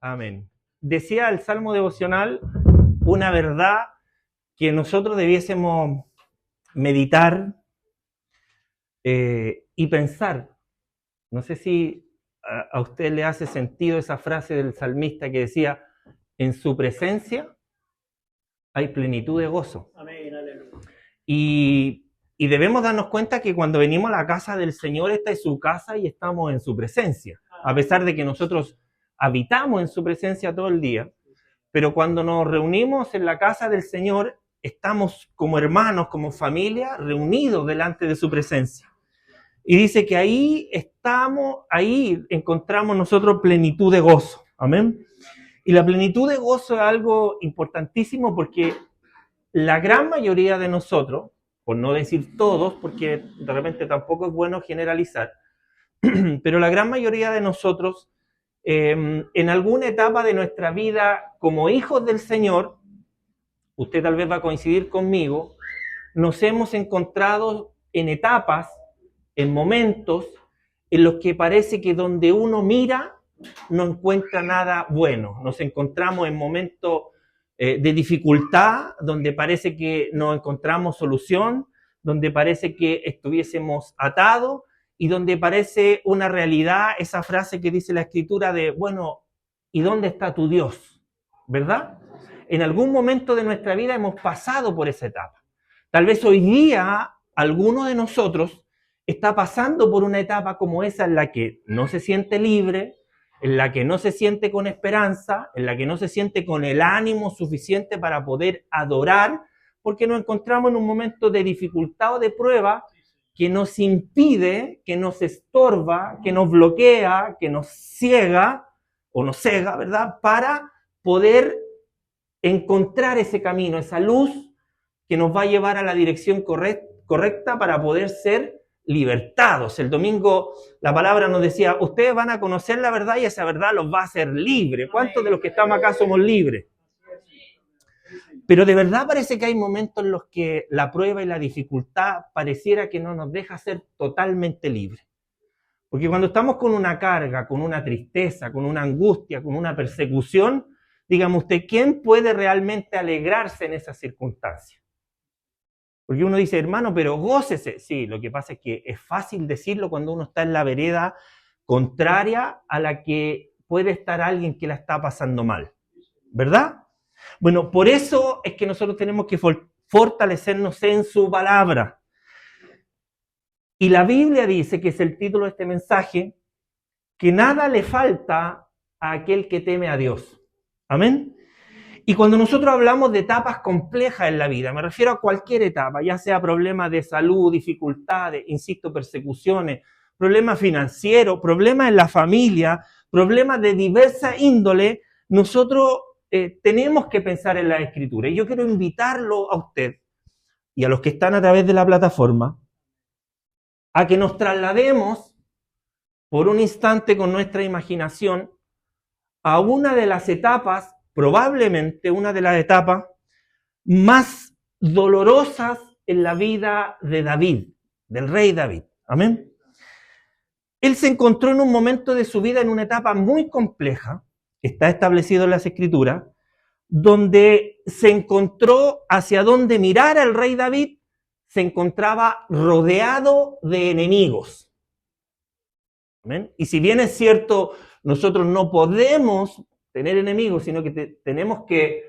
Amén. Decía el Salmo devocional una verdad que nosotros debiésemos meditar y pensar. No sé si a usted le hace sentido esa frase del salmista que decía, en su presencia hay plenitud de gozo. Amén, aleluya. Y debemos darnos cuenta que cuando venimos a la casa del Señor, esta es su casa y estamos en su presencia. A pesar de que nosotros habitamos en su presencia todo el día, pero cuando nos reunimos en la casa del Señor, estamos como hermanos, como familia, reunidos delante de su presencia. Y dice que ahí encontramos nosotros plenitud de gozo. Amén. Y la plenitud de gozo es algo importantísimo porque la gran mayoría de nosotros, por no decir todos, porque de repente tampoco es bueno generalizar, pero la gran mayoría de nosotros, en alguna etapa de nuestra vida como hijos del Señor, usted tal vez va a coincidir conmigo, nos hemos encontrado en etapas, en momentos, en los que parece que donde uno mira no encuentra nada bueno. Nos encontramos en momentos de dificultad, donde parece que no encontramos solución, donde parece que estuviésemos atados y donde parece una realidad esa frase que dice la Escritura de, bueno, ¿y dónde está tu Dios? ¿Verdad? En algún momento de nuestra vida hemos pasado por esa etapa. Tal vez hoy día alguno de nosotros está pasando por una etapa como esa en la que no se siente libre, en la que no se siente con esperanza, en la que no se siente con el ánimo suficiente para poder adorar, porque nos encontramos en un momento de dificultad o de prueba que nos impide, que nos estorba, que nos bloquea, que nos ciega o nos cega, ¿verdad? Para poder encontrar ese camino, esa luz que nos va a llevar a la dirección correcta para poder ser libertados. El domingo la palabra nos decía, ustedes van a conocer la verdad y esa verdad los va a hacer libres. ¿Cuántos de los que estamos acá somos libres? Pero de verdad parece que hay momentos en los que la prueba y la dificultad pareciera que no nos deja ser totalmente libres. Porque cuando estamos con una carga, con una tristeza, con una angustia, con una persecución, dígame usted, ¿quién puede realmente alegrarse en esas circunstancias? Porque uno dice, hermano, pero gócese. Sí, lo que pasa es que es fácil decirlo cuando uno está en la vereda contraria a la que puede estar alguien que la está pasando mal. ¿Verdad? Bueno, por eso es que nosotros tenemos que fortalecernos en su palabra. Y la Biblia dice, que es el título de este mensaje, que nada le falta a aquel que teme a Dios. Amén. Y cuando nosotros hablamos de etapas complejas en la vida, me refiero a cualquier etapa, ya sea problemas de salud, dificultades, insisto, persecuciones, problemas financieros, problemas en la familia, problemas de diversa índole, nosotros tenemos que pensar en la Escritura. Y yo quiero invitarlo a usted y a los que están a través de la plataforma a que nos traslademos por un instante con nuestra imaginación a una de las etapas, probablemente una de las etapas más dolorosas en la vida de David, del rey David. Amén. Él se encontró en un momento de su vida en una etapa muy compleja, que está establecido en las Escrituras, donde se encontró hacia donde mirar al rey David, se encontraba rodeado de enemigos. ¿Amén? Y si bien es cierto, nosotros no podemos tener enemigos, sino que tenemos que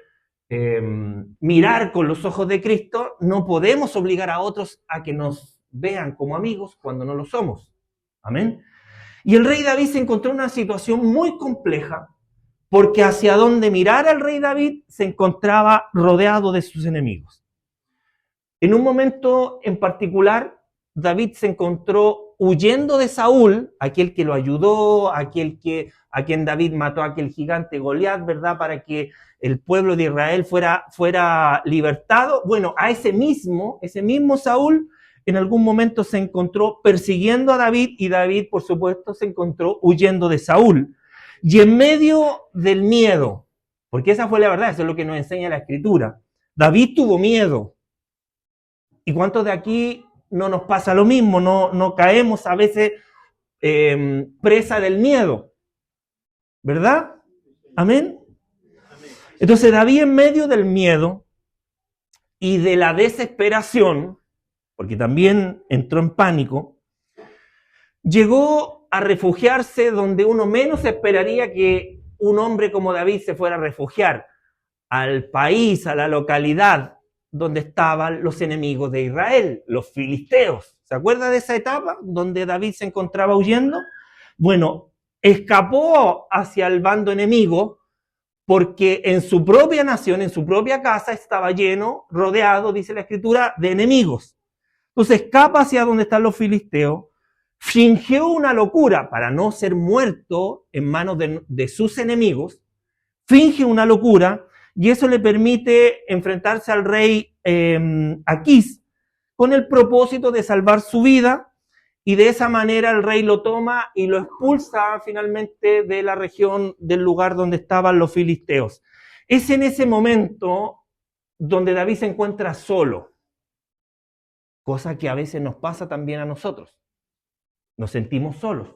mirar con los ojos de Cristo, no podemos obligar a otros a que nos vean como amigos cuando no lo somos. Amén. Y el rey David se encontró en una situación muy compleja, porque hacia donde mirara el rey David se encontraba rodeado de sus enemigos. En un momento en particular, David se encontró huyendo de Saúl, aquel que lo ayudó, a quien David mató a aquel gigante Goliat, ¿verdad? Para que el pueblo de Israel fuera libertado. Bueno, a ese mismo Saúl en algún momento se encontró persiguiendo a David y David, por supuesto, se encontró huyendo de Saúl. Y en medio del miedo, porque esa fue la verdad, eso es lo que nos enseña la Escritura, David tuvo miedo. ¿Y cuántos de aquí no nos pasa lo mismo? No caemos a veces presa del miedo, ¿verdad? Amén. Entonces David, en medio del miedo y de la desesperación, porque también entró en pánico, llegó a refugiarse donde uno menos esperaría que un hombre como David se fuera a refugiar, al país, a la localidad donde estaban los enemigos de Israel, los filisteos. ¿Se acuerda de esa etapa donde David se encontraba huyendo? Bueno, escapó hacia el bando enemigo porque en su propia nación, en su propia casa, estaba lleno, rodeado, dice la Escritura, de enemigos. Entonces escapa hacia donde están los filisteos, fingió una locura para no ser muerto en manos de sus enemigos, finge una locura y eso le permite enfrentarse al rey Aquís con el propósito de salvar su vida, y de esa manera el rey lo toma y lo expulsa finalmente de la región, del lugar donde estaban los filisteos. Es en ese momento donde David se encuentra solo, cosa que a veces nos pasa también a nosotros. Nos sentimos solos.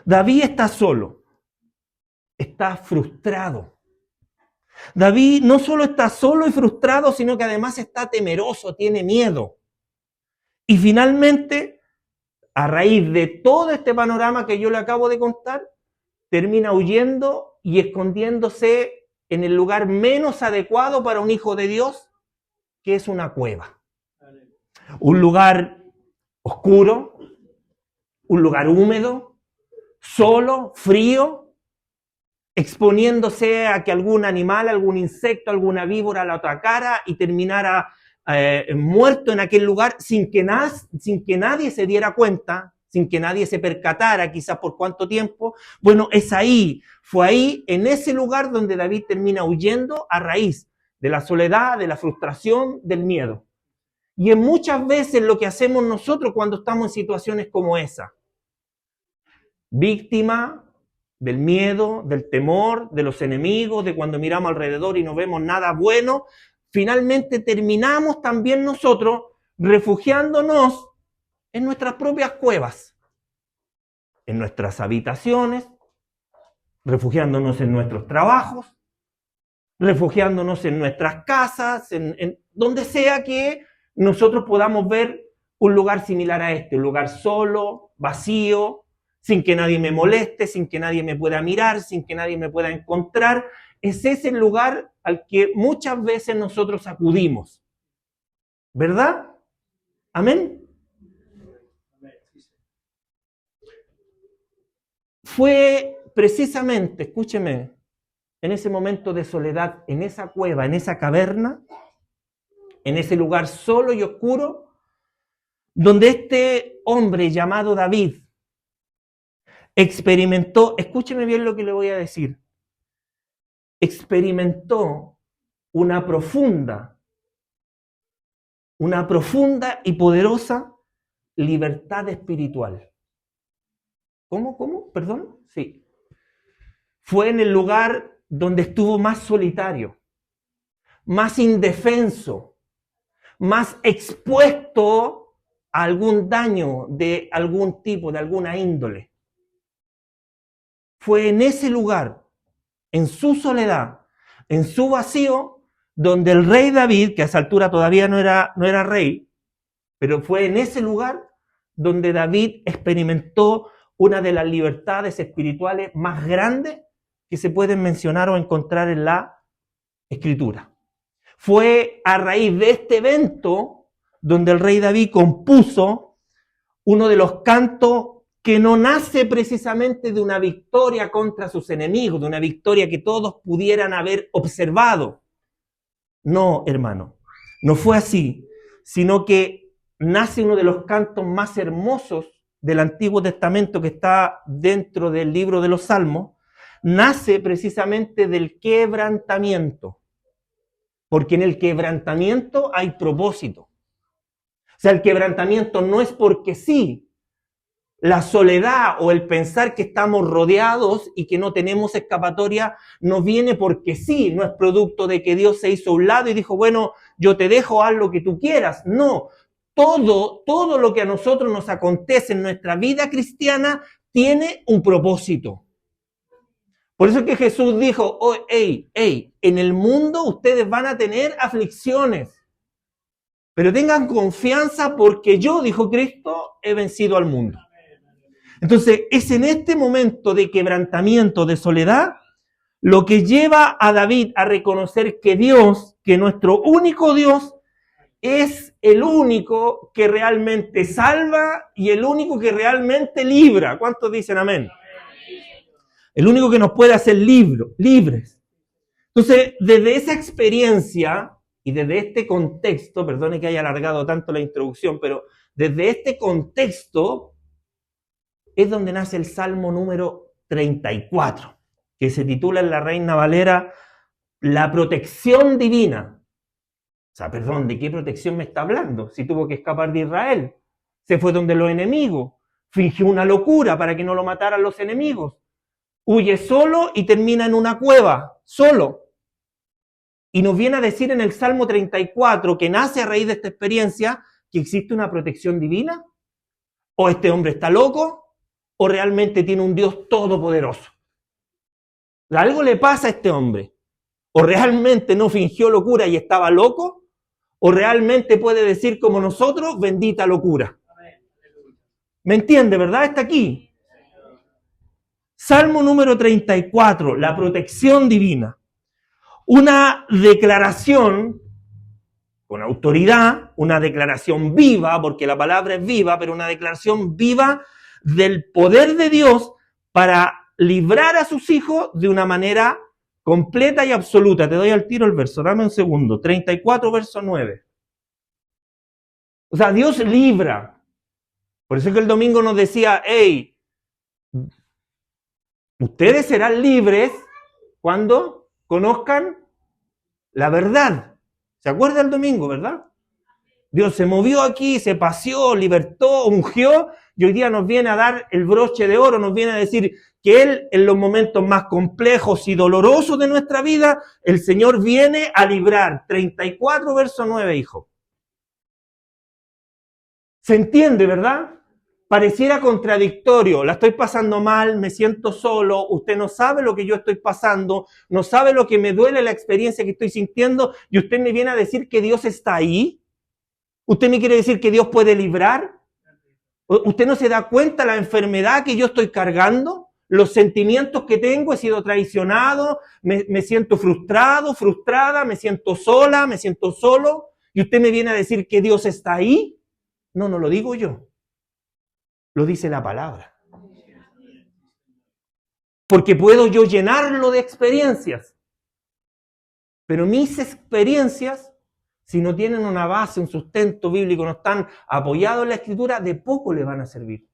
David está solo, está frustrado. David no solo está solo y frustrado, sino que además está temeroso, tiene miedo. Y finalmente, a raíz de todo este panorama que yo le acabo de contar, termina huyendo y escondiéndose en el lugar menos adecuado para un hijo de Dios, que es una cueva. Un lugar oscuro, un lugar húmedo, solo, frío, exponiéndose a que algún animal, algún insecto, alguna víbora lo atacara y terminara muerto en aquel lugar sin que nadie se diera cuenta, sin que nadie se percatara quizás por cuánto tiempo. Bueno, fue ahí, en ese lugar donde David termina huyendo a raíz de la soledad, de la frustración, del miedo. Y en muchas veces lo que hacemos nosotros cuando estamos en situaciones como esa, víctima del miedo, del temor, de los enemigos, de cuando miramos alrededor y no vemos nada bueno, finalmente terminamos también nosotros refugiándonos en nuestras propias cuevas, en nuestras habitaciones, refugiándonos en nuestros trabajos, refugiándonos en nuestras casas, en donde sea que nosotros podamos ver un lugar similar a este, un lugar solo, vacío, sin que nadie me moleste, sin que nadie me pueda mirar, sin que nadie me pueda encontrar. Es ese el lugar al que muchas veces nosotros acudimos. ¿Verdad? ¿Amén? Fue precisamente, escúcheme, en ese momento de soledad, en esa cueva, en esa caverna, en ese lugar solo y oscuro, donde este hombre llamado David experimentó, escúcheme bien lo que le voy a decir, experimentó una profunda y poderosa libertad espiritual. ¿Cómo? ¿Perdón? Sí. Fue en el lugar donde estuvo más solitario, más indefenso, más expuesto a algún daño de algún tipo, de alguna índole. Fue en ese lugar, en su soledad, en su vacío, donde el rey David, que a esa altura todavía no era rey, pero fue en ese lugar donde David experimentó una de las libertades espirituales más grandes que se pueden mencionar o encontrar en la Escritura. Fue a raíz de este evento donde el rey David compuso uno de los cantos que no nace precisamente de una victoria contra sus enemigos, de una victoria que todos pudieran haber observado. No, hermano, no fue así, sino que nace uno de los cantos más hermosos del Antiguo Testamento que está dentro del libro de los Salmos, nace precisamente del quebrantamiento, porque en el quebrantamiento hay propósito. O sea, el quebrantamiento no es porque sí. La soledad o el pensar que estamos rodeados y que no tenemos escapatoria no viene porque sí, no es producto de que Dios se hizo a un lado y dijo, bueno, yo te dejo, haz lo que tú quieras. No, todo lo que a nosotros nos acontece en nuestra vida cristiana tiene un propósito. Por eso es que Jesús dijo, oh, en el mundo ustedes van a tener aflicciones, pero tengan confianza porque yo, dijo Cristo, he vencido al mundo. Entonces, es en este momento de quebrantamiento, de soledad, lo que lleva a David a reconocer que Dios, que nuestro único Dios, es el único que realmente salva y el único que realmente libra. ¿Cuántos dicen amén? El único que nos puede hacer libres. Entonces, desde esa experiencia y desde este contexto, perdone que haya alargado tanto la introducción, pero desde este contexto es donde nace el Salmo número 34, que se titula en la Reina Valera, La protección divina. O sea, perdón, ¿de qué protección me está hablando? Si tuvo que escapar de Israel, se fue donde los enemigos, fingió una locura para que no lo mataran los enemigos, huye solo y termina en una cueva, solo. Y nos viene a decir en el Salmo 34, que nace a raíz de esta experiencia, que existe una protección divina. ¿O este hombre está loco? ¿O realmente tiene un Dios todopoderoso? Algo le pasa a este hombre. ¿O realmente no fingió locura y estaba loco? ¿O realmente puede decir como nosotros, bendita locura? ¿Me entiende, verdad? Está aquí. Salmo número 34, la protección divina. Una declaración con autoridad, una declaración viva, porque la palabra es viva, pero una declaración viva del poder de Dios para librar a sus hijos de una manera completa y absoluta. Te doy al tiro el verso, dame un segundo. 34, verso 9. O sea, Dios libra. Por eso es que el domingo nos decía, hey, ustedes serán libres cuando conozcan la verdad. ¿Se acuerda el domingo, verdad? Dios se movió aquí, se paseó, libertó, ungió, y hoy día nos viene a dar el broche de oro, nos viene a decir que Él, en los momentos más complejos y dolorosos de nuestra vida, el Señor viene a librar. 34, verso 9, hijo. ¿Se entiende, verdad? Pareciera contradictorio, la estoy pasando mal, me siento solo, usted no sabe lo que yo estoy pasando, no sabe lo que me duele la experiencia que estoy sintiendo, y usted me viene a decir que Dios está ahí. ¿Usted me quiere decir que Dios puede librar? ¿Usted no se da cuenta la enfermedad que yo estoy cargando? Los sentimientos que tengo, he sido traicionado, me siento frustrado, frustrada, me siento sola, me siento solo, y usted me viene a decir que Dios está ahí. No, no lo digo yo. Lo dice la palabra. Porque puedo yo llenarlo de experiencias. Pero mis experiencias, si no tienen una base, un sustento bíblico, no están apoyados en la Escritura, de poco le van a servir.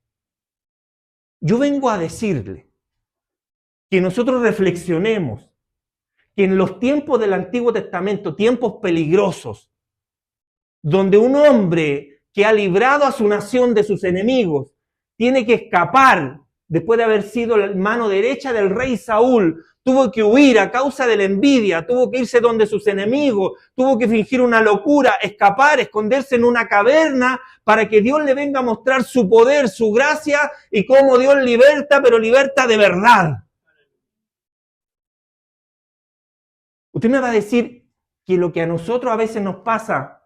Yo vengo a decirle que nosotros reflexionemos que en los tiempos del Antiguo Testamento, tiempos peligrosos, donde un hombre que ha librado a su nación de sus enemigos, tiene que escapar después de haber sido la mano derecha del rey Saúl, tuvo que huir a causa de la envidia, tuvo que irse donde sus enemigos, tuvo que fingir una locura, escapar, esconderse en una caverna para que Dios le venga a mostrar su poder, su gracia y cómo Dios liberta, pero liberta de verdad. Usted me va a decir que lo que a nosotros a veces nos pasa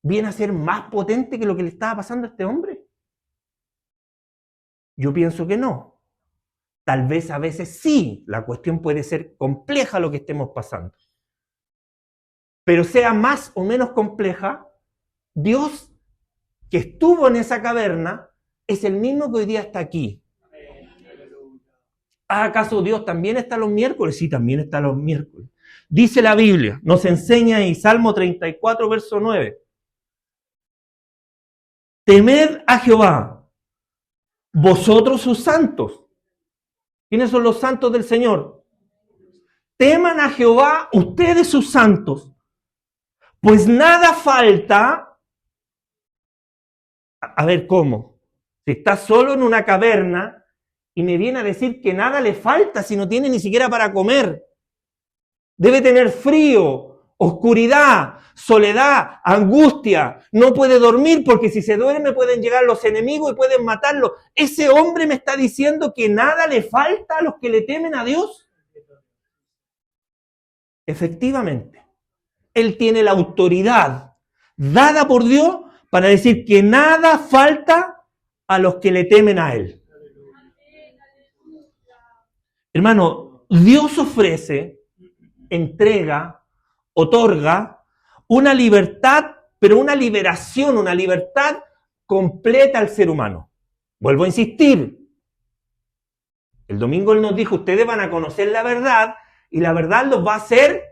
viene a ser más potente que lo que le estaba pasando a este hombre. Yo pienso que no. Tal vez a veces sí, la cuestión puede ser compleja lo que estemos pasando. Pero sea más o menos compleja, Dios que estuvo en esa caverna es el mismo que hoy día está aquí. ¿Acaso Dios también está los miércoles? Sí, también está los miércoles. Dice la Biblia, nos enseña en Salmo 34, verso 9. Temed a Jehová, vosotros sus santos. ¿Quiénes son los santos del Señor? Teman a Jehová, ustedes sus santos, pues nada falta. A ver, ¿cómo? Si está solo en una caverna y me viene a decir que nada le falta si no tiene ni siquiera para comer. Debe tener frío, oscuridad, soledad, angustia. No puede dormir porque si se duerme pueden llegar los enemigos y pueden matarlo. Ese hombre me está diciendo que nada le falta a los que le temen a Dios. Efectivamente, Él tiene la autoridad dada por Dios para decir que nada falta a los que le temen a Él. Hermano, Dios ofrece, entrega, otorga una libertad, pero una liberación, una libertad completa al ser humano. Vuelvo a insistir. El domingo Él nos dijo, ustedes van a conocer la verdad y la verdad los va a hacer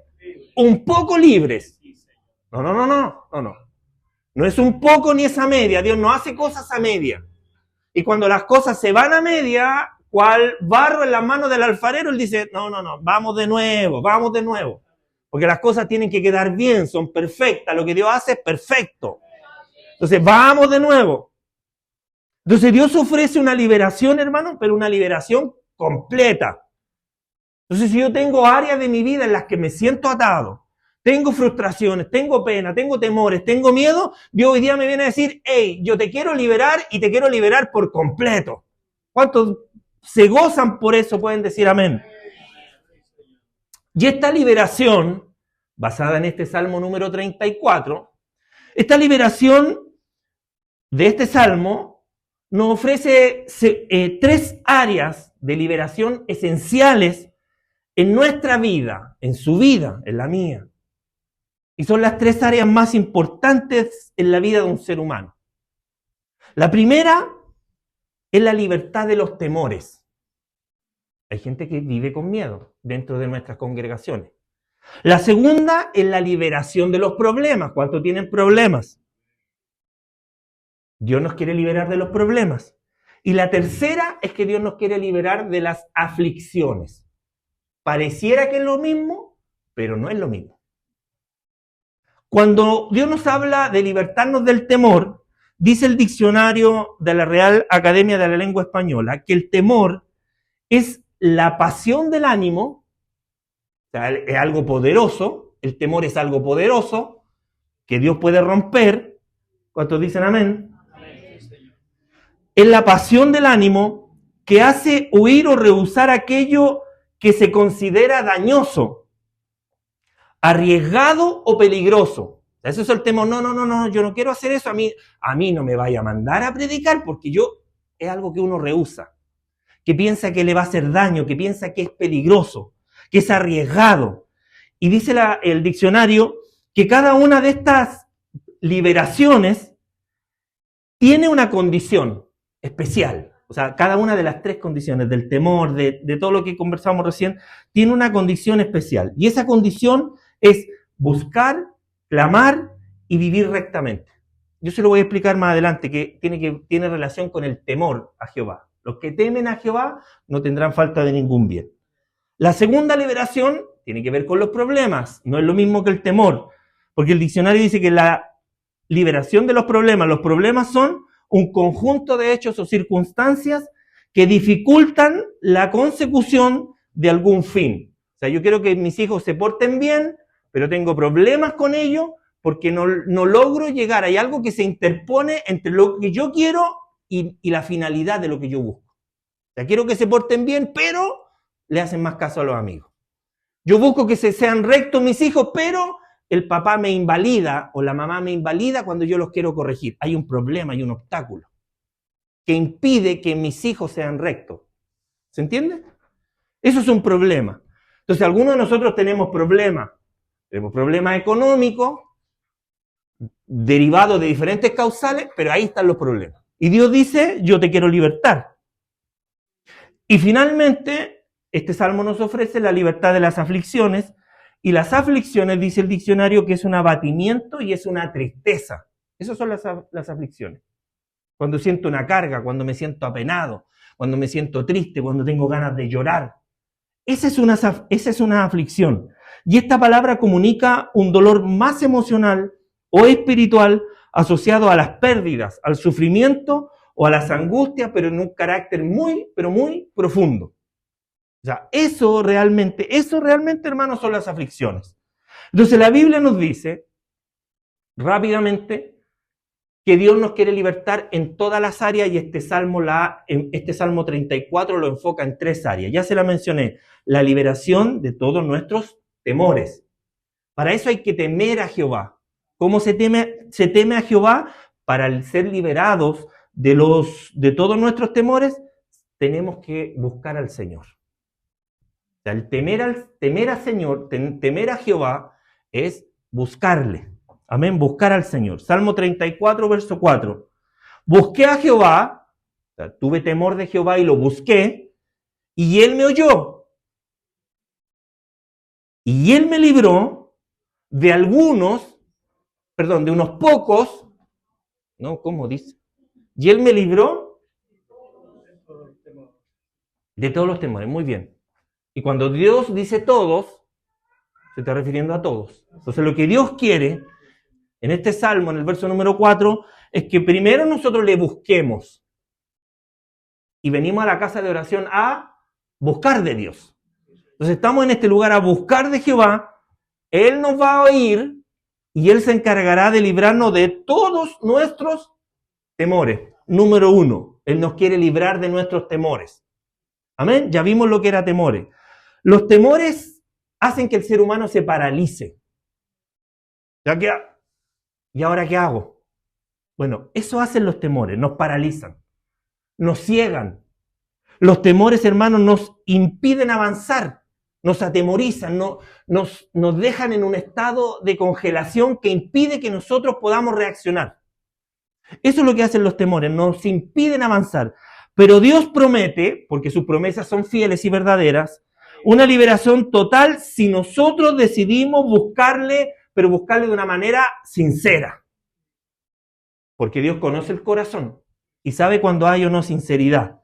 un poco libres. No. No es un poco ni es a media. Dios no hace cosas a media. Y cuando las cosas se van a media, cual barro en las manos del alfarero, Él dice, no, vamos de nuevo. Porque las cosas tienen que quedar bien, son perfectas. Lo que Dios hace es perfecto. Entonces, vamos de nuevo. Entonces, Dios ofrece una liberación, hermano, pero una liberación completa. Entonces, si yo tengo áreas de mi vida en las que me siento atado, tengo frustraciones, tengo pena, tengo temores, tengo miedo, Dios hoy día me viene a decir, hey, yo te quiero liberar y te quiero liberar por completo. ¿Cuántos se gozan por eso? Pueden decir amén. Y esta liberación, basada en este Salmo número 34, esta liberación de este Salmo nos ofrece 3 áreas de liberación esenciales en nuestra vida, en su vida, en la mía. Y son las 3 áreas más importantes en la vida de un ser humano. La primera es la libertad de los temores. Hay gente que vive con miedo dentro de nuestras congregaciones. La segunda es la liberación de los problemas. ¿Cuántos tienen problemas? Dios nos quiere liberar de los problemas. Y la tercera es que Dios nos quiere liberar de las aflicciones. Pareciera que es lo mismo, pero no es lo mismo. Cuando Dios nos habla de libertarnos del temor, dice el diccionario de la Real Academia de la Lengua Española que el temor es la pasión del ánimo, o sea, es algo poderoso, el temor es algo poderoso, que Dios puede romper. ¿Cuántos dicen amén? Es la pasión del ánimo que hace huir o rehusar aquello que se considera dañoso, arriesgado o peligroso. Eso es el temor. No, yo no quiero hacer eso. A mí no me vaya a mandar a predicar porque es algo que uno rehúsa, que piensa que le va a hacer daño, que piensa que es peligroso, que es arriesgado. Y dice el diccionario que cada una de estas liberaciones tiene una condición especial. O sea, cada una de las 3 condiciones, del temor, de todo lo que conversamos recién, tiene una condición especial. Y esa condición es buscar, clamar y vivir rectamente. Yo se lo voy a explicar más adelante, que tiene relación con el temor a Jehová. Los que temen a Jehová no tendrán falta de ningún bien. La segunda liberación tiene que ver con los problemas. No es lo mismo que el temor, porque el diccionario dice que la liberación de los problemas son un conjunto de hechos o circunstancias que dificultan la consecución de algún fin. O sea, yo quiero que mis hijos se porten bien, pero tengo problemas con ellos porque no logro llegar. Hay algo que se interpone entre lo que yo quiero y la finalidad de lo que yo busco. O sea, quiero que se porten bien, pero le hacen más caso a los amigos. Yo busco que sean rectos mis hijos, pero el papá me invalida o la mamá me invalida cuando yo los quiero corregir. Hay un problema, hay un obstáculo que impide que mis hijos sean rectos. ¿Se entiende? Eso es un problema. Entonces, algunos de nosotros tenemos problemas. Tenemos problemas económicos derivados de diferentes causales, pero ahí están los problemas. Y Dios dice, yo te quiero libertar. Y finalmente, este salmo nos ofrece la libertad de las aflicciones. Y las aflicciones, dice el diccionario, que es un abatimiento y es una tristeza. Esas son las aflicciones. Cuando siento una carga, cuando me siento apenado, cuando me siento triste, cuando tengo ganas de llorar. Esa es una aflicción. Y esta palabra comunica un dolor más emocional o espiritual asociado a las pérdidas, al sufrimiento o a las angustias, pero en un carácter muy, pero muy profundo. O sea, eso realmente, hermanos, son las aflicciones. Entonces la Biblia nos dice, rápidamente, que Dios nos quiere libertar en todas las áreas y este Salmo 34 lo enfoca en 3 áreas. Ya se la mencioné, la liberación de todos nuestros temores. Para eso hay que temer a Jehová. ¿Cómo se teme a Jehová? Para ser liberados de todos nuestros temores, tenemos que buscar al Señor. O sea, el temer al Señor, temer a Jehová, es buscarle. Amén, buscar al Señor. Salmo 34, verso 4. Busqué a Jehová, o sea, tuve temor de Jehová y lo busqué, y Él me oyó. Y Él me libró de unos pocos, ¿no? ¿Cómo dice? Y Él me libró de todos los temores. Muy bien. Y cuando Dios dice todos, se está refiriendo a todos. Entonces lo que Dios quiere en este salmo, en el verso número 4, es que primero nosotros le busquemos. Y venimos a la casa de oración a buscar de Dios. Entonces estamos en este lugar a buscar de Jehová. Él nos va a oír y Él se encargará de librarnos de todos nuestros temores. Número 1, Él nos quiere librar de nuestros temores. Amén. Ya vimos lo que era temores. Los temores hacen que el ser humano se paralice. ¿Y ahora qué hago? Bueno, eso hacen los temores, nos paralizan, nos ciegan. Los temores, hermanos, nos impiden avanzar, nos atemorizan, nos dejan en un estado de congelación que impide que nosotros podamos reaccionar. Eso es lo que hacen los temores, nos impiden avanzar. Pero Dios promete, porque sus promesas son fieles y verdaderas, una liberación total si nosotros decidimos buscarle, pero buscarle de una manera sincera. Porque Dios conoce el corazón y sabe cuando hay o no sinceridad.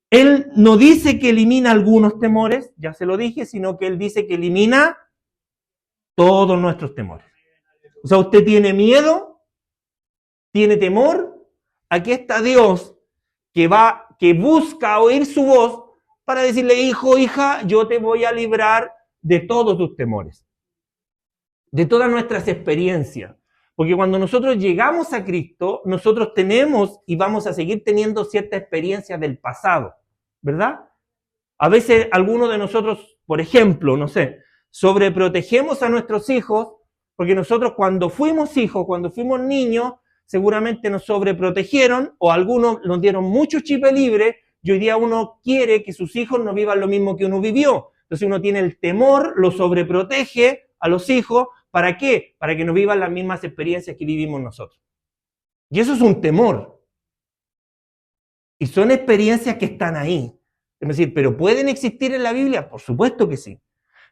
Él no dice que elimina algunos temores, ya se lo dije, sino que Él dice que elimina todos nuestros temores. O sea, usted tiene miedo, tiene temor, aquí está Dios que busca oír su voz para decirle, hijo, hija, yo te voy a librar de todos tus temores, de todas nuestras experiencias. Porque cuando nosotros llegamos a Cristo, nosotros tenemos y vamos a seguir teniendo ciertas experiencias del pasado, ¿verdad? A veces algunos de nosotros, por ejemplo, no sé, sobreprotegemos a nuestros hijos, porque nosotros cuando fuimos hijos, cuando fuimos niños, seguramente nos sobreprotegieron o algunos nos dieron mucho chip libre y hoy día uno quiere que sus hijos no vivan lo mismo que uno vivió. Entonces uno tiene el temor, lo sobreprotege a los hijos. ¿Para qué? Para que no vivan las mismas experiencias que vivimos nosotros. Y eso es un temor. Y son experiencias que están ahí. Es decir, ¿pero pueden existir en la Biblia? Por supuesto que sí.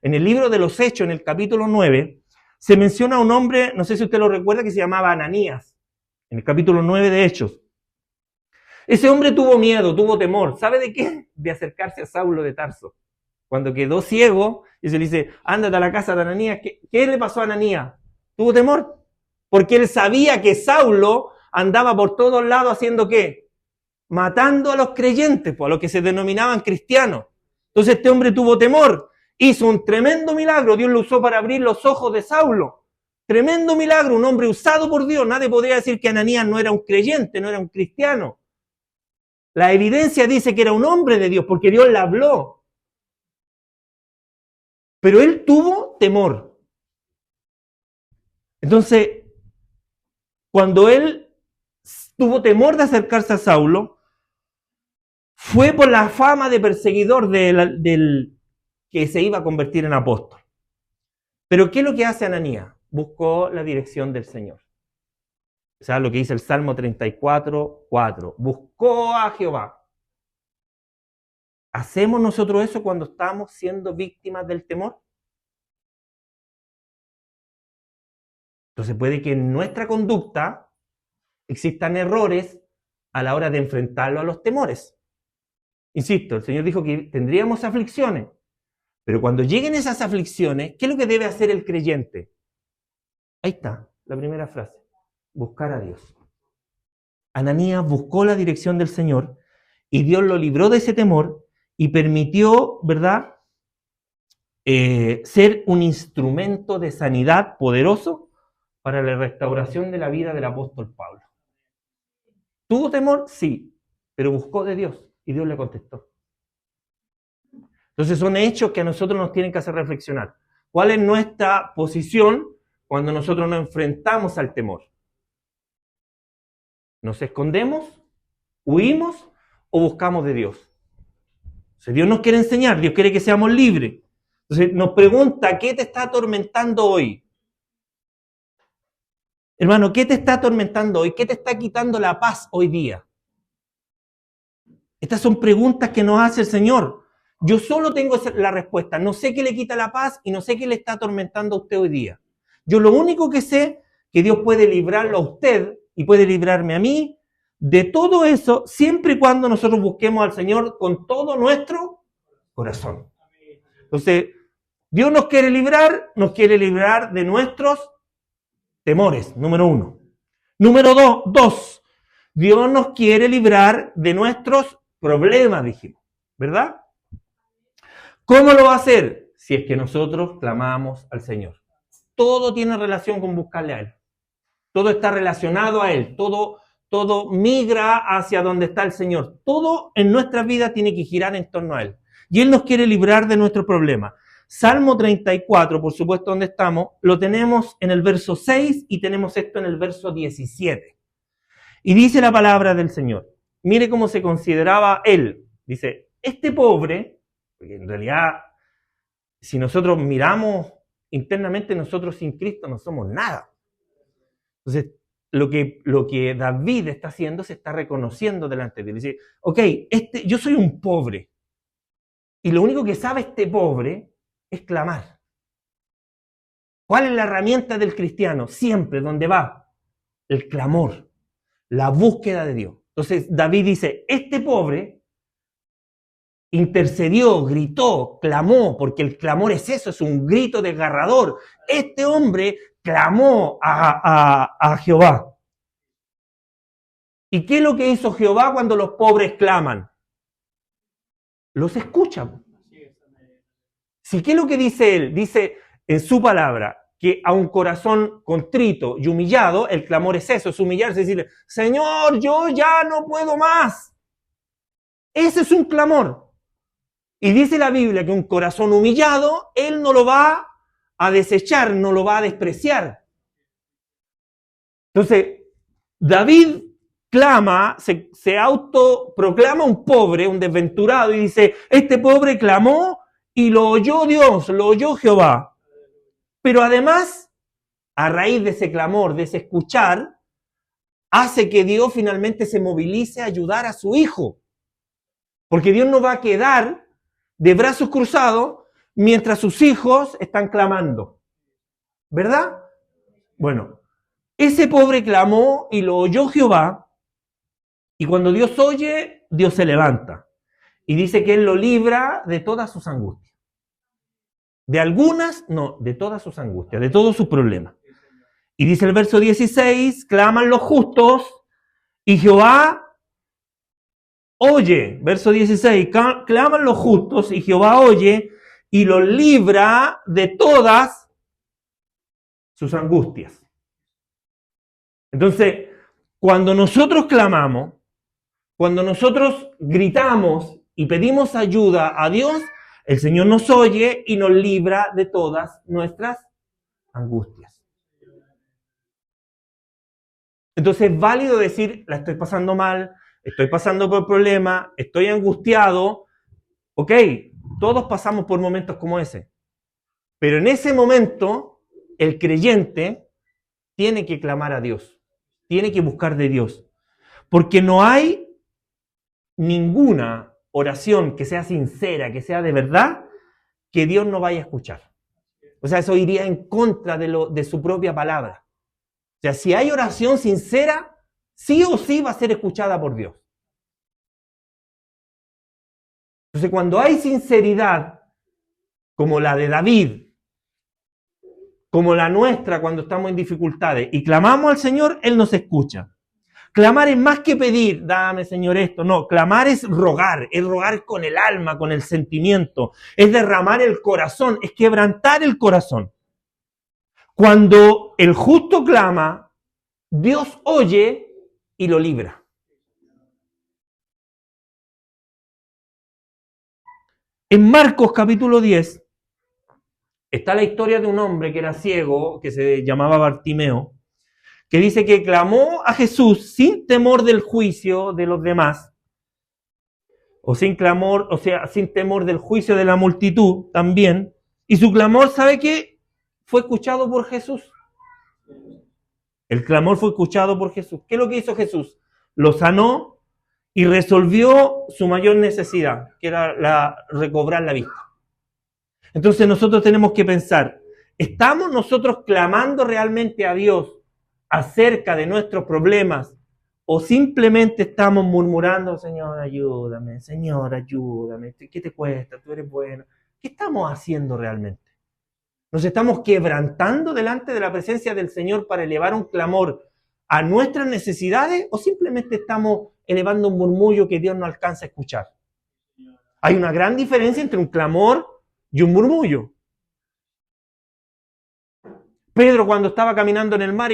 En el libro de los Hechos, en el capítulo 9, se menciona a un hombre, no sé si usted lo recuerda, que se llamaba Ananías. En el capítulo 9 de Hechos. Ese hombre tuvo miedo, tuvo temor. ¿Sabe de qué? De acercarse a Saulo de Tarso. Cuando quedó ciego, y se le dice, ándate a la casa de Ananías. ¿Qué le pasó a Ananías? Tuvo temor. Porque él sabía que Saulo andaba por todos lados haciendo ¿qué? Matando a los creyentes, pues, a los que se denominaban cristianos. Entonces este hombre tuvo temor. Hizo un tremendo milagro. Dios lo usó para abrir los ojos de Saulo. Tremendo milagro, un hombre usado por Dios. Nadie podría decir que Ananías no era un creyente, no era un cristiano. La evidencia dice que era un hombre de Dios, porque Dios le habló. Pero él tuvo temor. Entonces, cuando él tuvo temor de acercarse a Saulo, fue por la fama de perseguidor del que se iba a convertir en apóstol. Pero ¿qué es lo que hace Ananías? Buscó la dirección del Señor. O sea, lo que dice el Salmo 34, 4. Buscó a Jehová. ¿Hacemos nosotros eso cuando estamos siendo víctimas del temor? Entonces puede que en nuestra conducta existan errores a la hora de enfrentarlo a los temores. Insisto, el Señor dijo que tendríamos aflicciones, pero cuando lleguen esas aflicciones, ¿qué es lo que debe hacer el creyente? Ahí está, la primera frase, buscar a Dios. Ananías buscó la dirección del Señor y Dios lo libró de ese temor y permitió, ¿verdad?, ser un instrumento de sanidad poderoso para la restauración de la vida del apóstol Pablo. ¿Tuvo temor? Sí, pero buscó de Dios y Dios le contestó. Entonces son hechos que a nosotros nos tienen que hacer reflexionar. ¿Cuál es nuestra posición cuando nosotros nos enfrentamos al temor? ¿Nos escondemos, huimos o buscamos de Dios? Entonces, Dios nos quiere enseñar, Dios quiere que seamos libres. Entonces nos pregunta, ¿qué te está atormentando hoy? Hermano, ¿qué te está atormentando hoy? ¿Qué te está quitando la paz hoy día? Estas son preguntas que nos hace el Señor. Yo solo tengo la respuesta. No sé qué le quita la paz y no sé qué le está atormentando a usted hoy día. Yo lo único que sé es que Dios puede librarlo a usted y puede librarme a mí de todo eso siempre y cuando nosotros busquemos al Señor con todo nuestro corazón. Entonces, Dios nos quiere librar de nuestros temores, número 1. Número 2, Dios nos quiere librar de nuestros problemas, dijimos, ¿verdad? ¿Cómo lo va a hacer? Si es que nosotros clamamos al Señor. Todo tiene relación con buscarle a Él. Todo está relacionado a Él. Todo migra hacia donde está el Señor. Todo en nuestra vida tiene que girar en torno a Él. Y Él nos quiere librar de nuestros problemas. Salmo 34, por supuesto, donde estamos, lo tenemos en el verso 6 y tenemos esto en el verso 17. Y dice la palabra del Señor. Mire cómo se consideraba Él. Dice, este pobre, porque en realidad, si nosotros miramos internamente, nosotros sin Cristo no somos nada. Entonces, lo que David está haciendo, se está reconociendo delante de él. Dice, ok, yo soy un pobre. Y lo único que sabe este pobre es clamar. ¿Cuál es la herramienta del cristiano? Siempre, ¿dónde va? El clamor, la búsqueda de Dios. Entonces, David dice, este pobre intercedió, gritó, clamó, porque el clamor es eso, es un grito desgarrador. Este hombre clamó a Jehová. ¿Y qué es lo que hizo Jehová cuando los pobres claman? Los escucha. ¿Sí? ¿Qué es lo que dice él? Dice en su palabra que a un corazón contrito y humillado, el clamor es eso, es humillarse y decirle, Señor, yo ya no puedo más. Ese es un clamor. Y dice la Biblia que un corazón humillado, Él no lo va a desechar, no lo va a despreciar. Entonces, David clama, se autoproclama un pobre, un desventurado, y dice, este pobre clamó y lo oyó Dios, lo oyó Jehová. Pero además, a raíz de ese clamor, de ese escuchar, hace que Dios finalmente se movilice a ayudar a su hijo. Porque Dios no va a quedar de brazos cruzados mientras sus hijos están clamando. ¿Verdad? Bueno, ese pobre clamó y lo oyó Jehová, y cuando Dios oye, Dios se levanta. Y dice que Él lo libra de todas sus angustias. De algunas, no, de todas sus angustias, de todos sus problemas. Y dice el verso 16, claman los justos, y Jehová oye, verso 16, claman los justos y Jehová oye y los libra de todas sus angustias. Entonces, cuando nosotros clamamos, cuando nosotros gritamos y pedimos ayuda a Dios, el Señor nos oye y nos libra de todas nuestras angustias. Entonces es válido decir, la estoy pasando mal, estoy pasando por problemas, estoy angustiado. Ok, todos pasamos por momentos como ese. Pero en ese momento, el creyente tiene que clamar a Dios. Tiene que buscar de Dios. Porque no hay ninguna oración que sea sincera, que sea de verdad, que Dios no vaya a escuchar. O sea, eso iría en contra de su propia palabra. O sea, si hay oración sincera, sí o sí va a ser escuchada por Dios. Entonces, cuando hay sinceridad, como la de David, como la nuestra cuando estamos en dificultades, y clamamos al Señor, Él nos escucha. Clamar es más que pedir, dame Señor esto, no, clamar es rogar con el alma, con el sentimiento, es derramar el corazón, es quebrantar el corazón. Cuando el justo clama, Dios oye y lo libra. En Marcos capítulo 10 está la historia de un hombre que era ciego, que se llamaba Bartimeo, que dice que clamó a Jesús sin temor del juicio de los demás, o sin clamor, o sea, sin temor del juicio de la multitud también, y su clamor, ¿sabe qué? Fue escuchado por Jesús. El clamor fue escuchado por Jesús. ¿Qué es lo que hizo Jesús? Lo sanó y resolvió su mayor necesidad, que era recobrar la vista. Entonces nosotros tenemos que pensar, ¿estamos nosotros clamando realmente a Dios acerca de nuestros problemas o simplemente estamos murmurando, Señor, ayúdame, ¿qué te cuesta? Tú eres bueno. ¿Qué estamos haciendo realmente? ¿Nos estamos quebrantando delante de la presencia del Señor para elevar un clamor a nuestras necesidades o simplemente estamos elevando un murmullo que Dios no alcanza a escuchar? Hay una gran diferencia entre un clamor y un murmullo. Pedro, cuando estaba caminando en el mar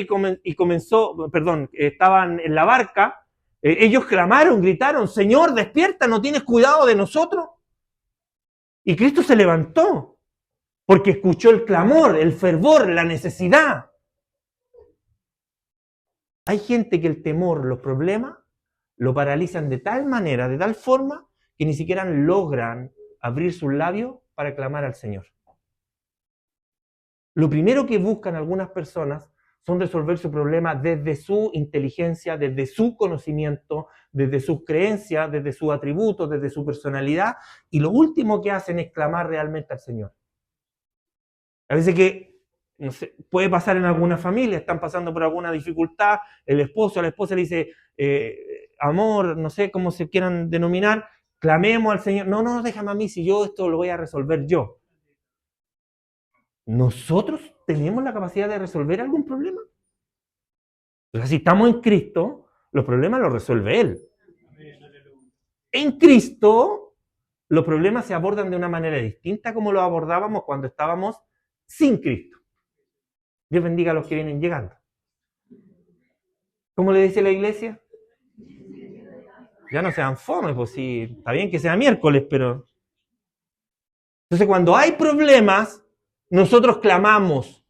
estaban en la barca, ellos clamaron, gritaron, Señor, despierta, ¿no tienes cuidado de nosotros? Y Cristo se levantó, porque escuchó el clamor, el fervor, la necesidad. Hay gente que el temor, los problemas, lo paralizan de tal manera, de tal forma, que ni siquiera logran abrir sus labios para clamar al Señor. Lo primero que buscan algunas personas son resolver su problema desde su inteligencia, desde su conocimiento, desde sus creencias, desde sus atributos, desde su personalidad, y lo último que hacen es clamar realmente al Señor. A veces que, no sé, puede pasar en alguna familia, están pasando por alguna dificultad, el esposo a la esposa le dice, amor, no sé cómo se quieran denominar, clamemos al Señor. No, déjame a mí, si yo esto lo voy a resolver yo. ¿Nosotros tenemos la capacidad de resolver algún problema? O sea, si estamos en Cristo, los problemas los resuelve Él. En Cristo, los problemas se abordan de una manera distinta como los abordábamos cuando estábamos sin Cristo. Dios bendiga a los que vienen llegando. ¿Cómo le dice la iglesia? Ya no sean fome, pues sí, está bien que sea miércoles, pero... Entonces, cuando hay problemas, nosotros clamamos,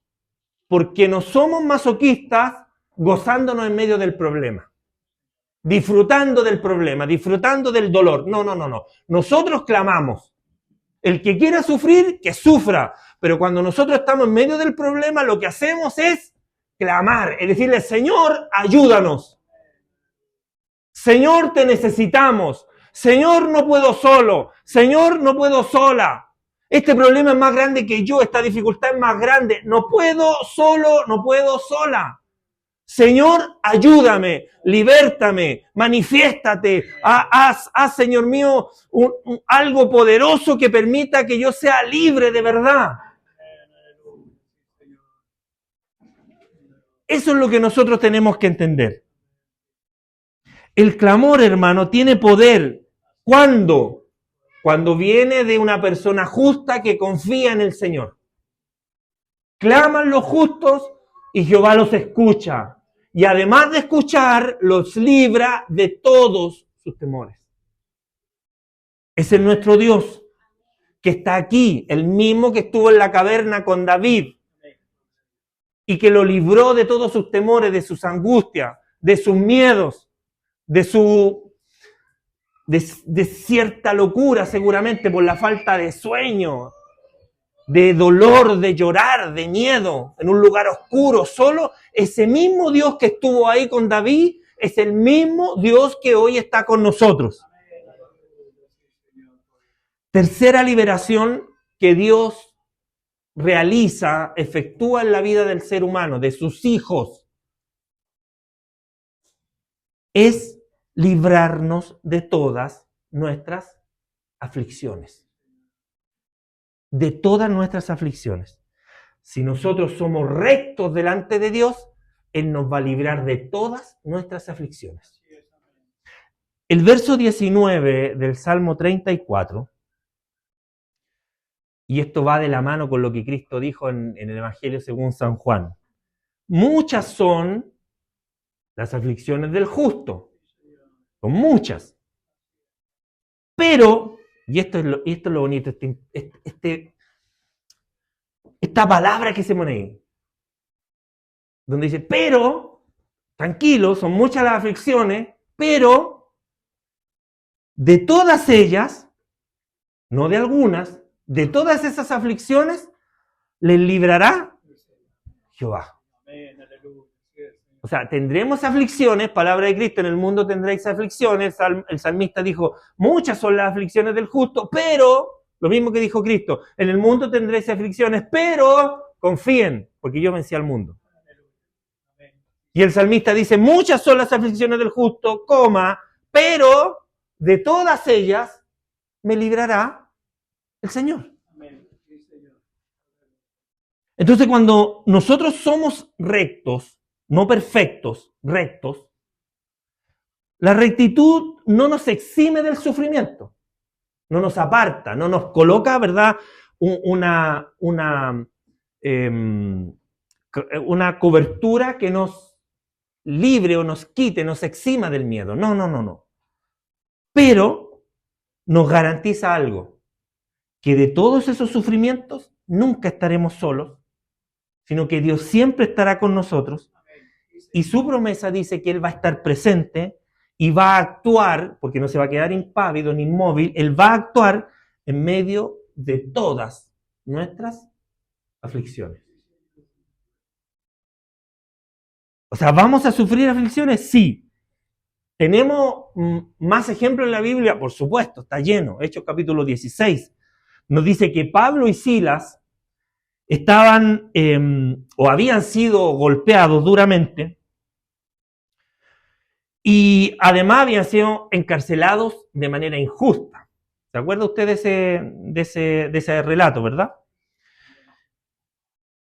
porque no somos masoquistas gozándonos en medio del problema, disfrutando del problema, disfrutando del dolor. No. Nosotros clamamos. El que quiera sufrir, que sufra. Pero cuando nosotros estamos en medio del problema, lo que hacemos es clamar, es decirle, Señor, ayúdanos. Señor, te necesitamos. Señor, no puedo solo. Señor, no puedo sola. Este problema es más grande que yo, esta dificultad es más grande. No puedo solo, no puedo sola. Señor, ayúdame, libértame, manifiéstate, haz, Señor mío, algo poderoso que permita que yo sea libre de verdad. Eso es lo que nosotros tenemos que entender. El clamor, hermano, tiene poder. ¿Cuándo? Cuando viene de una persona justa que confía en el Señor. Claman los justos y Jehová los escucha. Y además de escuchar, los libra de todos sus temores. Es el nuestro Dios que está aquí, el mismo que estuvo en la caverna con David y que lo libró de todos sus temores, de sus angustias, de sus miedos, de cierta locura seguramente por la falta de sueño, de dolor, de llorar, de miedo, en un lugar oscuro, solo. Ese mismo Dios que estuvo ahí con David es el mismo Dios que hoy está con nosotros. Tercera liberación que Dios realiza, efectúa en la vida del ser humano, de sus hijos, es librarnos de todas nuestras aflicciones. De todas nuestras aflicciones. Si nosotros somos rectos delante de Dios, Él nos va a librar de todas nuestras aflicciones. El verso 19 del Salmo 34, y esto va de la mano con lo que Cristo dijo en el Evangelio según San Juan. Muchas son las aflicciones del justo, son muchas, pero Y esto es lo bonito, esta palabra que se pone ahí, donde dice, pero, tranquilo, son muchas las aflicciones, pero de todas ellas, no de algunas, de todas esas aflicciones, les librará Jehová. O sea, tendremos aflicciones, palabra de Cristo, en el mundo tendréis aflicciones. El salmista dijo, muchas son las aflicciones del justo, pero, lo mismo que dijo Cristo, en el mundo tendréis aflicciones, pero confíen, porque yo vencí al mundo. Y el salmista dice, muchas son las aflicciones del justo, pero de todas ellas me librará el Señor. Entonces, cuando nosotros somos rectos, no perfectos, rectos, la rectitud no nos exime del sufrimiento, no nos aparta, no nos coloca, ¿verdad?, una cobertura que nos libre o nos quite, nos exima del miedo. No. Pero nos garantiza algo, que de todos esos sufrimientos nunca estaremos solos, sino que Dios siempre estará con nosotros. Y su promesa dice que Él va a estar presente y va a actuar, porque no se va a quedar impávido ni inmóvil, Él va a actuar en medio de todas nuestras aflicciones. O sea, ¿vamos a sufrir aflicciones? Sí. ¿Tenemos más ejemplos en la Biblia? Por supuesto, está lleno. Hechos capítulo 16 nos dice que Pablo y Silas estaban o habían sido golpeados duramente y además habían sido encarcelados de manera injusta. ¿Se acuerda usted de ese relato, verdad?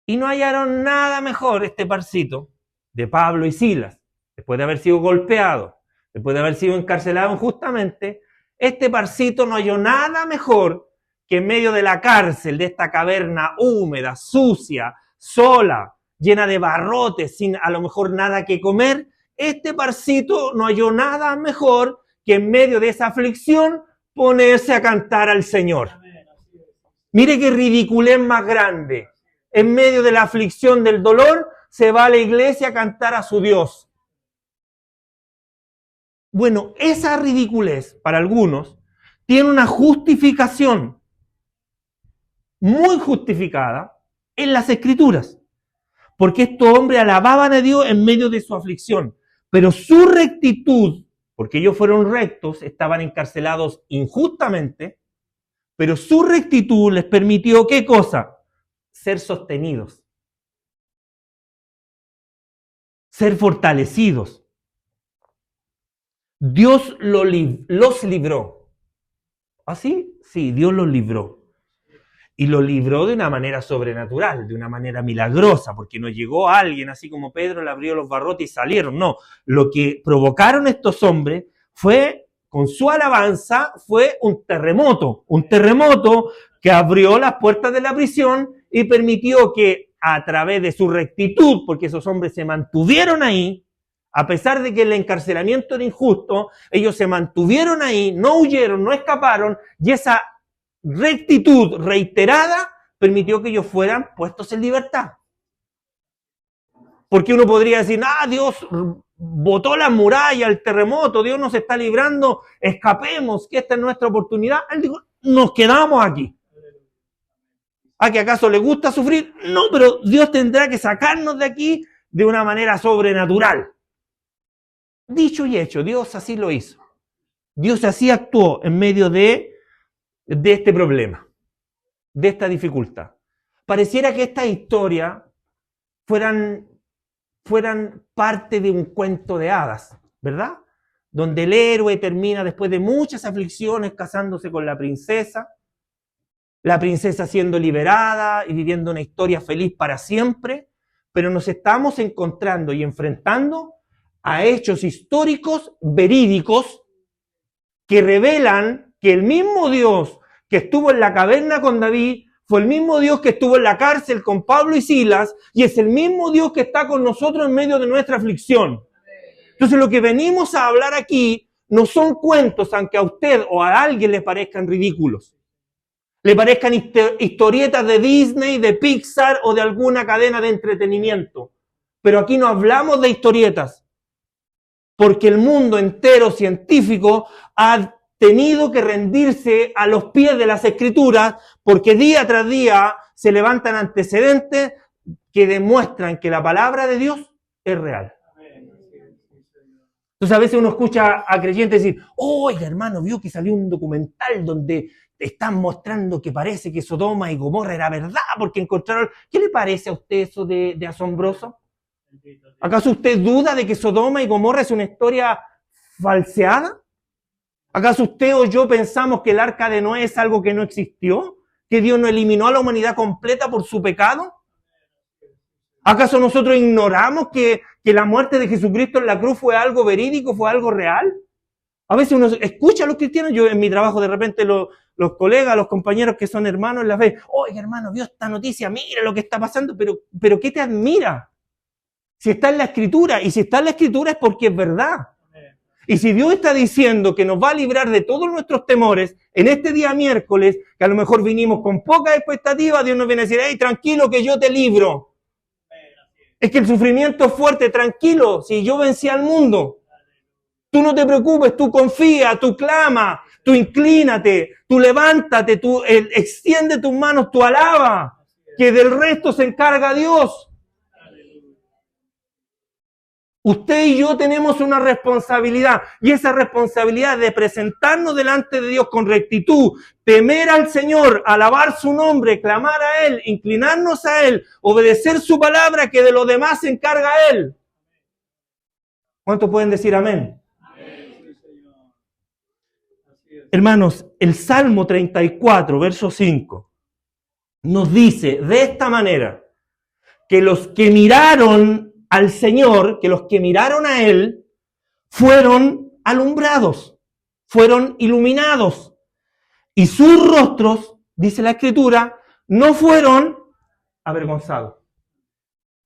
Y no hallaron nada mejor este parcito de Pablo y Silas, después de haber sido golpeados, después de haber sido encarcelados injustamente, este parcito no halló nada mejor que en medio de la cárcel, de esta caverna húmeda, sucia, sola, llena de barrotes, sin a lo mejor nada que comer, este parcito no halló nada mejor que en medio de esa aflicción ponerse a cantar al Señor. Mire qué ridiculez más grande. En medio de la aflicción del dolor, se va a la iglesia a cantar a su Dios. Bueno, esa ridiculez, para algunos, tiene una justificación muy justificada en las Escrituras. Porque estos hombres alababan a Dios en medio de su aflicción. Pero su rectitud, porque ellos fueron rectos, estaban encarcelados injustamente, pero su rectitud les permitió, ¿qué cosa? Ser sostenidos. Ser fortalecidos. Dios los libró. ¿Así? Sí, Dios los libró. Y los libró de una manera sobrenatural, de una manera milagrosa, porque no llegó alguien así como Pedro, le abrió los barrotes y salieron. No, lo que provocaron estos hombres fue, con su alabanza, fue un terremoto que abrió las puertas de la prisión y permitió que a través de su rectitud, porque esos hombres se mantuvieron ahí, a pesar de que el encarcelamiento era injusto, ellos se mantuvieron ahí, no huyeron, no escaparon, y esa rectitud reiterada permitió que ellos fueran puestos en libertad. Porque uno podría decir, Dios botó la muralla, el terremoto, Dios nos está librando, escapemos, que esta es nuestra oportunidad. Él dijo, nos quedamos aquí. ¿A que acaso le gusta sufrir? No, pero Dios tendrá que sacarnos de aquí de una manera sobrenatural. Dicho y hecho, Dios así lo hizo. Dios así actuó en medio de este problema, de esta dificultad. Pareciera que estas historias fueran parte de un cuento de hadas, ¿verdad? Donde el héroe termina después de muchas aflicciones casándose con la princesa siendo liberada y viviendo una historia feliz para siempre, pero nos estamos encontrando y enfrentando a hechos históricos verídicos que revelan que el mismo Dios que estuvo en la caverna con David fue el mismo Dios que estuvo en la cárcel con Pablo y Silas y es el mismo Dios que está con nosotros en medio de nuestra aflicción. Entonces lo que venimos a hablar aquí no son cuentos, aunque a usted o a alguien le parezcan ridículos. Le parezcan historietas de Disney, de Pixar o de alguna cadena de entretenimiento. Pero aquí no hablamos de historietas, porque el mundo entero científico ha tenido que rendirse a los pies de las Escrituras, porque día tras día se levantan antecedentes que demuestran que la palabra de Dios es real. Entonces a veces uno escucha a creyentes decir, oiga hermano, vio que salió un documental donde están mostrando que parece que Sodoma y Gomorra era verdad porque encontraron... ¿Qué le parece a usted eso de asombroso? ¿Acaso usted duda de que Sodoma y Gomorra es una historia falseada? ¿Acaso usted o yo pensamos que el arca de Noé es algo que no existió? ¿Que Dios no eliminó a la humanidad completa por su pecado? ¿Acaso nosotros ignoramos que la muerte de Jesucristo en la cruz fue algo verídico, fue algo real? A veces uno escucha a los cristianos, yo en mi trabajo de repente los colegas, los compañeros que son hermanos en la fe, oye hermano, vio esta noticia, mira lo que está pasando, pero ¿qué te admira? Si está en la Escritura, y si está en la Escritura es porque es verdad. Y si Dios está diciendo que nos va a librar de todos nuestros temores, en este día miércoles, que a lo mejor vinimos con poca expectativa, Dios nos viene a decir, hey, tranquilo que yo te libro. Es que el sufrimiento es fuerte, tranquilo, si yo vencí al mundo. Tú no te preocupes, tú confía, tú clama, tú inclínate, tú levántate, tú extiende tus manos, tú alaba, que del resto se encarga Dios. Usted y yo tenemos una responsabilidad, y esa responsabilidad de presentarnos delante de Dios con rectitud, temer al Señor, alabar su nombre, clamar a Él, inclinarnos a Él, obedecer su palabra, que de lo demás se encarga Él. ¿Cuántos pueden decir amén? Hermanos, el Salmo 34, verso 5, nos dice de esta manera, que los que miraron al Señor, que los que miraron a Él, fueron alumbrados, fueron iluminados, y sus rostros, dice la Escritura, no fueron avergonzados.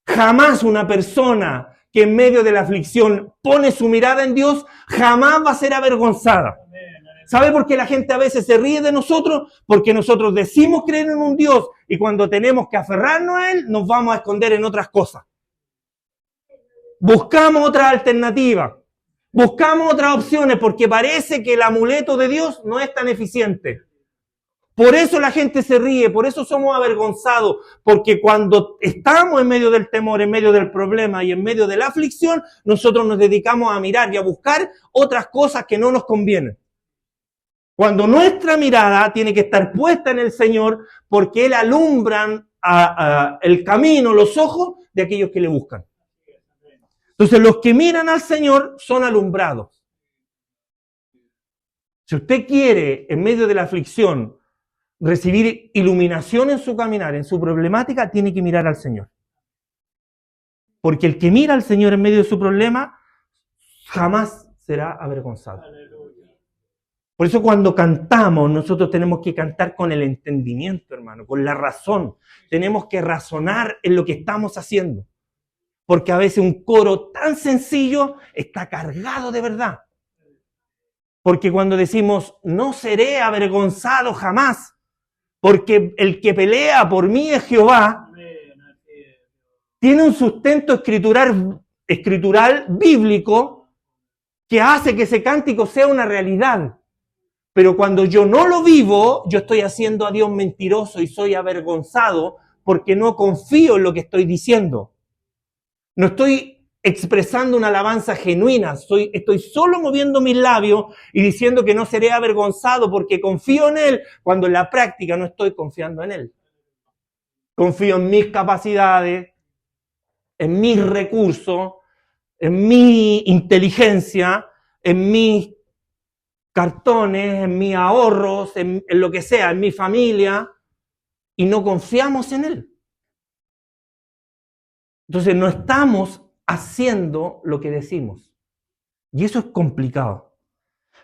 Jamás una persona que en medio de la aflicción pone su mirada en Dios, jamás va a ser avergonzada. ¿Sabe por qué la gente a veces se ríe de nosotros? Porque nosotros decimos creer en un Dios y cuando tenemos que aferrarnos a Él, nos vamos a esconder en otras cosas. Buscamos otra alternativa, buscamos otras opciones porque parece que el amuleto de Dios no es tan eficiente. Por eso la gente se ríe, por eso somos avergonzados, porque cuando estamos en medio del temor, en medio del problema y en medio de la aflicción, nosotros nos dedicamos a mirar y a buscar otras cosas que no nos convienen. Cuando nuestra mirada tiene que estar puesta en el Señor, porque Él alumbra el camino, los ojos de aquellos que le buscan. Entonces los que miran al Señor son alumbrados. Si usted quiere, en medio de la aflicción, recibir iluminación en su caminar, en su problemática, tiene que mirar al Señor. Porque el que mira al Señor en medio de su problema, jamás será avergonzado. Por eso cuando cantamos, nosotros tenemos que cantar con el entendimiento, hermano, con la razón. Tenemos que razonar en lo que estamos haciendo. Porque a veces un coro tan sencillo está cargado de verdad. Porque cuando decimos, no seré avergonzado jamás, porque el que pelea por mí es Jehová, tiene un sustento escritural bíblico que hace que ese cántico sea una realidad. Pero cuando yo no lo vivo, yo estoy haciendo a Dios mentiroso y soy avergonzado porque no confío en lo que estoy diciendo. No estoy expresando una alabanza genuina, estoy solo moviendo mis labios y diciendo que no seré avergonzado porque confío en Él, cuando en la práctica no estoy confiando en Él. Confío en mis capacidades, en mis recursos, en mi inteligencia, en mis cartones, en mis ahorros, en lo que sea, en mi familia, y no confiamos en Él. Entonces no estamos haciendo lo que decimos. Y eso es complicado.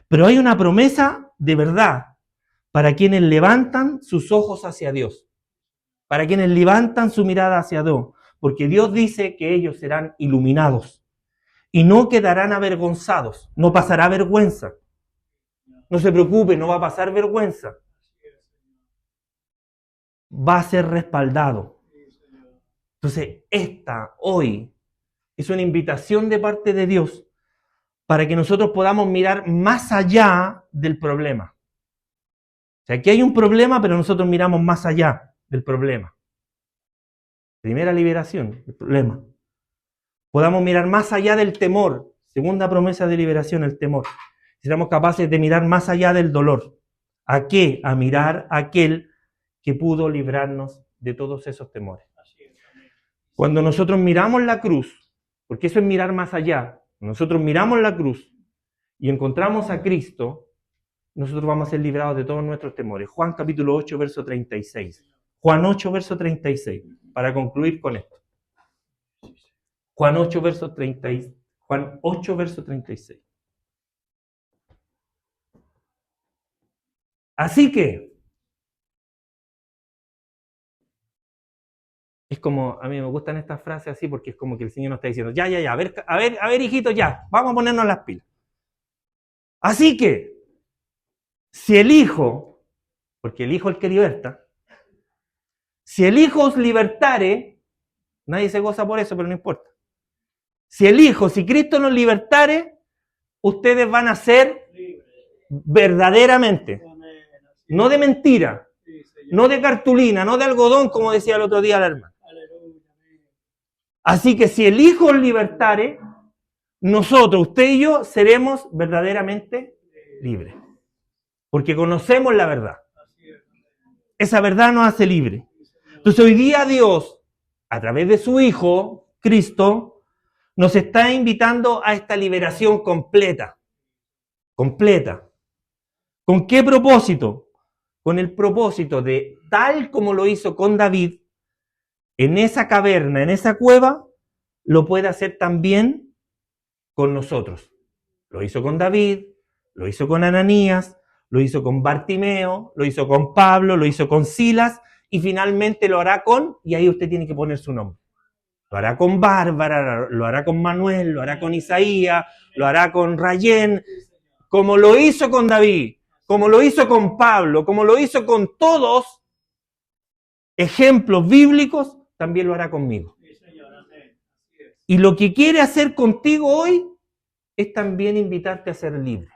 Pero hay una promesa de verdad para quienes levantan sus ojos hacia Dios. Para quienes levantan su mirada hacia Dios. Porque Dios dice que ellos serán iluminados. y no quedarán avergonzados, no pasará vergüenza. No se preocupe, no va a pasar vergüenza. Va a ser respaldado. Entonces, esta hoy es una invitación de parte de Dios para que nosotros podamos mirar más allá del problema. O sea, aquí hay un problema, pero nosotros miramos más allá del problema. Primera liberación, el problema. Podamos mirar más allá del temor. Segunda promesa de liberación, el temor. Seremos capaces de mirar más allá del dolor. ¿A qué? A mirar a aquel que pudo librarnos de todos esos temores. Cuando nosotros miramos la cruz, porque eso es mirar más allá, nosotros miramos la cruz y encontramos a Cristo, nosotros vamos a ser librados de todos nuestros temores. Juan capítulo 8, verso 36. Juan 8, verso 36. Para concluir con esto. Juan 8, verso 36. Así que, es como, a mí me gustan estas frases así porque es como que el Señor nos está diciendo, ya, a ver, hijitos, ya, vamos a ponernos las pilas. Así que, si el Hijo, porque el Hijo es el que liberta, si el Hijo os libertare, nadie se goza por eso, pero no importa. Si el Hijo, si Cristo nos libertare, ustedes van a ser verdaderamente, no de mentira, no de cartulina, no de algodón, como decía el otro día la hermana. Así que si el Hijo os libertare, nosotros, usted y yo, seremos verdaderamente libres. Porque conocemos la verdad. Esa verdad nos hace libres. Entonces hoy día Dios, a través de su Hijo, Cristo, nos está invitando a esta liberación completa. Completa. ¿Con qué propósito? Con el propósito de, tal como lo hizo con David, en esa caverna, en esa cueva, lo puede hacer también con nosotros. Lo hizo con David, lo hizo con Ananías, lo hizo con Bartimeo, lo hizo con Pablo, lo hizo con Silas, y finalmente lo hará con, y ahí usted tiene que poner su nombre. Lo hará con Bárbara, lo hará con Manuel, lo hará con Isaías, lo hará con Rayén, como lo hizo con David, como lo hizo con Pablo, como lo hizo con todos ejemplos bíblicos, también lo hará conmigo. Y lo que quiere hacer contigo hoy es también invitarte a ser libre.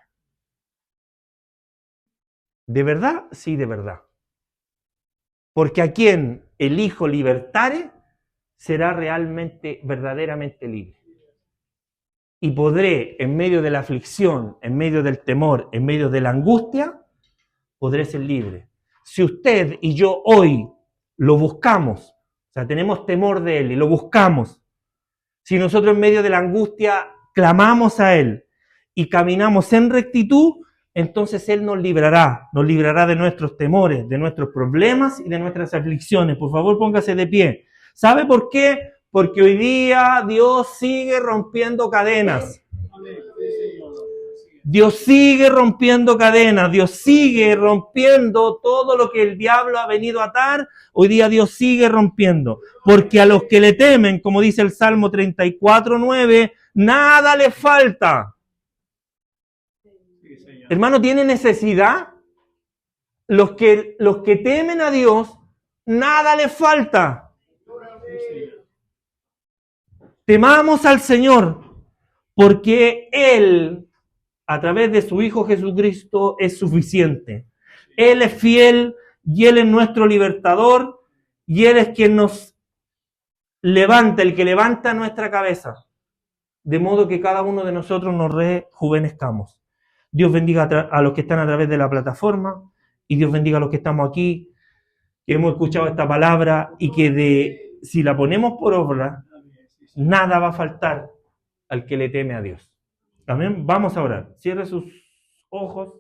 ¿De verdad? Sí, de verdad. Porque a quien el Hijo libertare, será realmente, verdaderamente libre. Y podré, en medio de la aflicción, en medio del temor, en medio de la angustia, podré ser libre. Si usted y yo hoy lo buscamos, o sea, tenemos temor de Él y lo buscamos, si nosotros en medio de la angustia clamamos a Él y caminamos en rectitud, entonces Él nos librará de nuestros temores, de nuestros problemas y de nuestras aflicciones. Por favor, póngase de pie. ¿Sabe por qué? Porque hoy día Dios sigue rompiendo cadenas. Dios sigue rompiendo cadenas, Dios sigue rompiendo todo lo que el diablo ha venido a atar. Hoy día Dios sigue rompiendo, porque a los que le temen, como dice el Salmo 34:9, nada le falta. Hermano, ¿tiene necesidad? Los que temen a Dios, nada les falta. Temamos al Señor, porque Él, a través de su Hijo Jesucristo, es suficiente. Él es fiel y Él es nuestro libertador y Él es quien nos levanta, el que levanta nuestra cabeza, de modo que cada uno de nosotros nos rejuvenezcamos. Dios bendiga a los que están a través de la plataforma y Dios bendiga a los que estamos aquí, que hemos escuchado esta palabra y que si la ponemos por obra, nada va a faltar al que le teme a Dios. Amén. Vamos a orar. Cierre sus ojos.